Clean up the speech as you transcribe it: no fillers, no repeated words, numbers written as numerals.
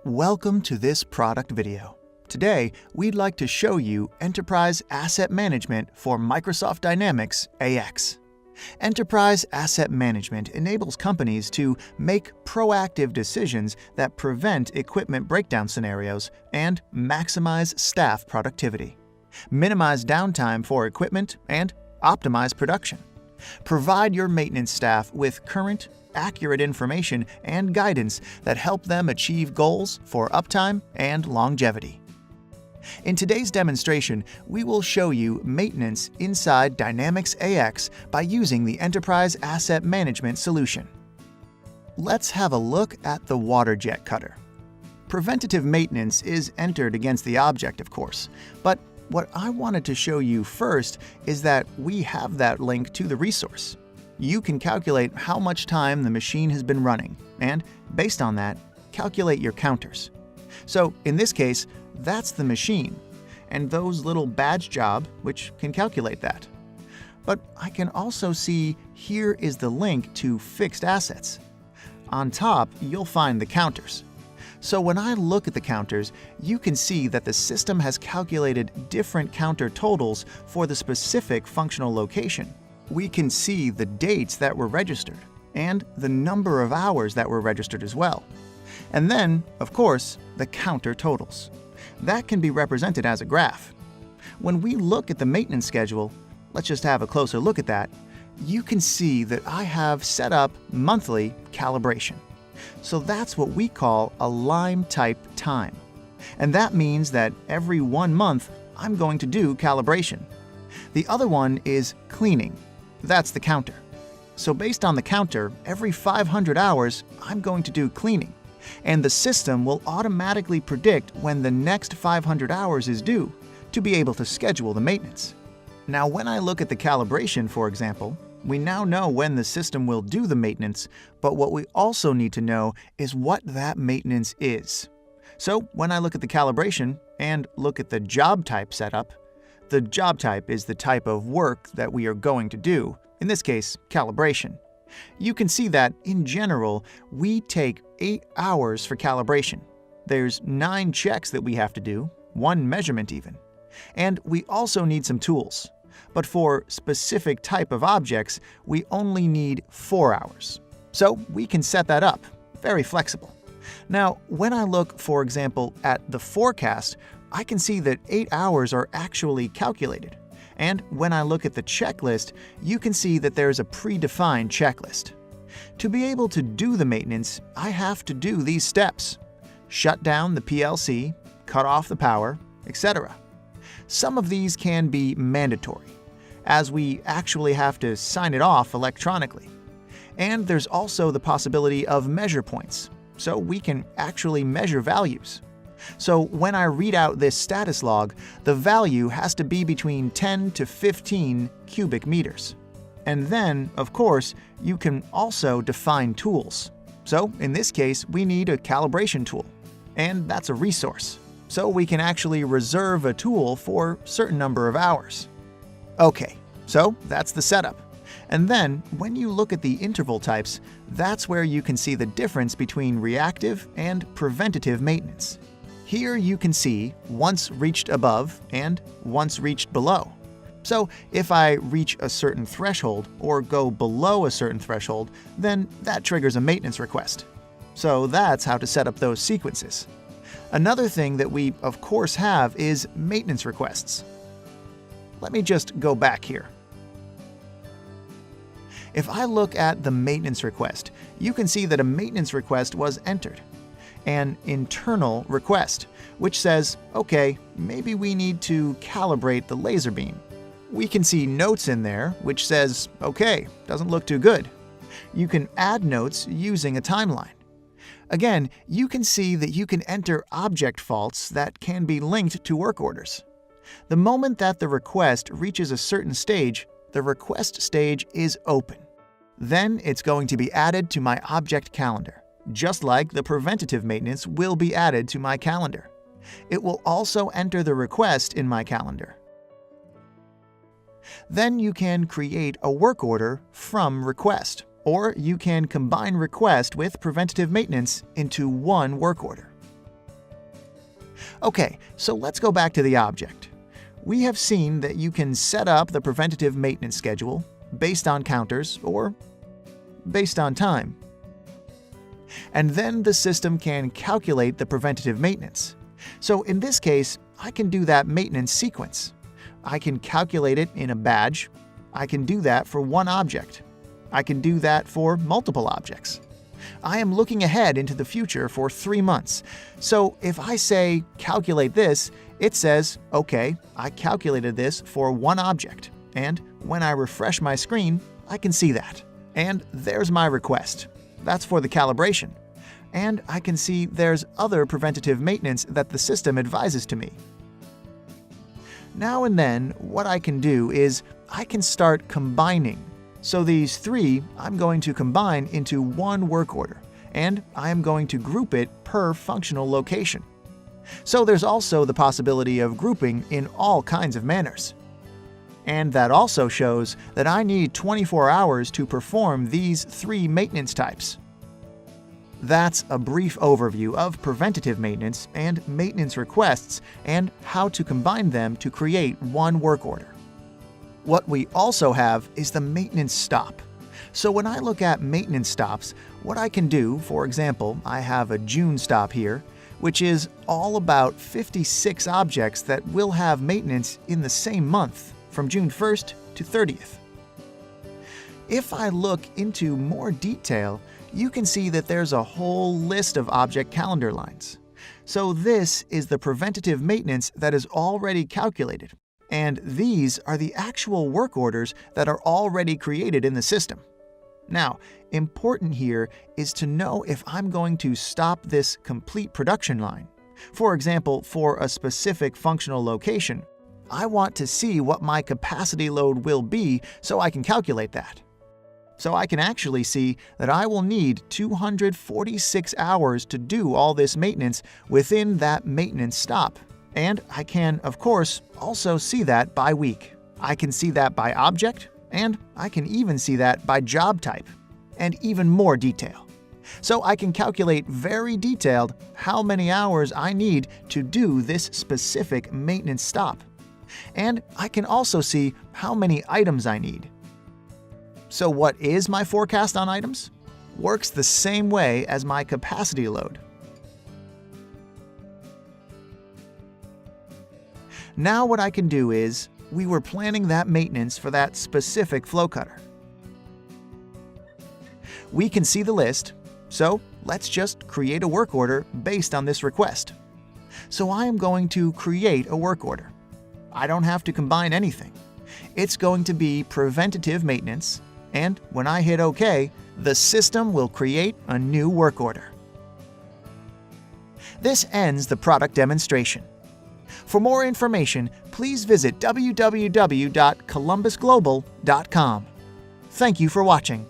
Welcome to this product video. Today, we'd like to show you Enterprise Asset Management for Microsoft Dynamics AX. Enterprise Asset Management enables companies to make proactive decisions that prevent equipment breakdown scenarios and maximize staff productivity, minimize downtime for equipment, and optimize production. Provide your maintenance staff with current, accurate information and guidance that help them achieve goals for uptime and longevity. In today's demonstration, we will show you maintenance inside Dynamics AX by using the Enterprise Asset Management solution. Let's have a look at the water jet cutter. Preventative maintenance is entered against the object, of course, but what I wanted to show you first is that we have that link to the resource. You can calculate how much time the machine has been running, and based on that, calculate your counters. So in this case, that's the machine, and those little badge job, which can calculate that. But I can also see here is the link to fixed assets. On top, you'll find the counters. So when I look at the counters, you can see that the system has calculated different counter totals for the specific functional location. We can see the dates that were registered and the number of hours that were registered as well. And then, of course, the counter totals. That can be represented as a graph. When we look at the maintenance schedule, let's just have a closer look at that, you can see that I have set up monthly calibration. So that's what we call a Lime type time. And that means that every 1 month, I'm going to do calibration. The other one is cleaning. That's the counter. So based on the counter, every 500 hours, I'm going to do cleaning. And the system will automatically predict when the next 500 hours is due to be able to schedule the maintenance. Now, when I look at the calibration, for example, we now know when the system will do the maintenance, but what we also need to know is what that maintenance is. So when I look at the calibration and look at the job type setup, the job type is the type of work that we are going to do, in this case, calibration. You can see that, in general, we take 8 hours for calibration. There's 9 checks that we have to do, 1 measurement even. And we also need some tools. But for specific type of objects, we only need 4 hours. So we can set that up, very flexible. Now, when I look, for example, at the forecast, I can see that 8 hours are actually calculated. And when I look at the checklist, you can see that there's a predefined checklist. To be able to do the maintenance, I have to do these steps: shut down the PLC, cut off the power, etc. Some of these can be mandatory, as we actually have to sign it off electronically. And there's also the possibility of measure points, so we can actually measure values. So when I read out this status log, the value has to be between 10 to 15 cubic meters. And then, of course, you can also define tools. So in this case, we need a calibration tool, and that's a resource. So we can actually reserve a tool for a certain number of hours. Okay, so that's the setup. And then, when you look at the interval types, that's where you can see the difference between reactive and preventative maintenance. Here you can see once reached above and once reached below. So if I reach a certain threshold or go below a certain threshold, then that triggers a maintenance request. So that's how to set up those sequences. Another thing that we, of course, have is maintenance requests. Let me just go back here. If I look at the maintenance request, you can see that a maintenance request was entered. An internal request, which says, okay, maybe we need to calibrate the laser beam. We can see notes in there, which says, okay, doesn't look too good. You can add notes using a timeline. Again, you can see that you can enter object faults that can be linked to work orders. The moment that the request reaches a certain stage, the request stage is open. Then it's going to be added to my object calendar, just like the preventative maintenance will be added to my calendar. It will also enter the request in my calendar. Then you can create a work order from request, or you can combine request with preventative maintenance into one work order. Okay, so let's go back to the object. We have seen that you can set up the preventative maintenance schedule based on counters or based on time. And then the system can calculate the preventative maintenance. So in this case, I can do that maintenance sequence. I can calculate it in a badge. I can do that for one object. I can do that for multiple objects. I am looking ahead into the future for 3 months. So if I say calculate this, it says, okay, I calculated this for one object. And when I refresh my screen, I can see that. And there's my request. That's for the calibration. And I can see there's other preventative maintenance that the system advises to me. Now and then, what I can do is I can start combining. So these 3 I'm going to combine into one work order, and I am going to group it per functional location. So there's also the possibility of grouping in all kinds of manners. And that also shows that I need 24 hours to perform these 3 maintenance types. That's a brief overview of preventative maintenance and maintenance requests and how to combine them to create one work order. What we also have is the maintenance stop. So when I look at maintenance stops, what I can do, for example, I have a June stop here, which is all about 56 objects that will have maintenance in the same month, from June 1st to 30th. If I look into more detail, you can see that there's a whole list of object calendar lines. So this is the preventative maintenance that is already calculated, and these are the actual work orders that are already created in the system. Now, important here is to know if I'm going to stop this complete production line. For example, for a specific functional location, I want to see what my capacity load will be so I can calculate that. So I can actually see that I will need 246 hours to do all this maintenance within that maintenance stop. And I can, of course, also see that by week. I can see that by object, and I can even see that by job type, and even more detail. So I can calculate very detailed how many hours I need to do this specific maintenance stop. And I can also see how many items I need. So what is my forecast on items? Works the same way as my capacity load. Now what I can do is, we were planning that maintenance for that specific flow cutter. We can see the list, so let's just create a work order based on this request. So I am going to create a work order. I don't have to combine anything. It's going to be preventative maintenance, and when I hit OK, the system will create a new work order. This ends the product demonstration. For more information, please visit www.columbusglobal.com. Thank you for watching.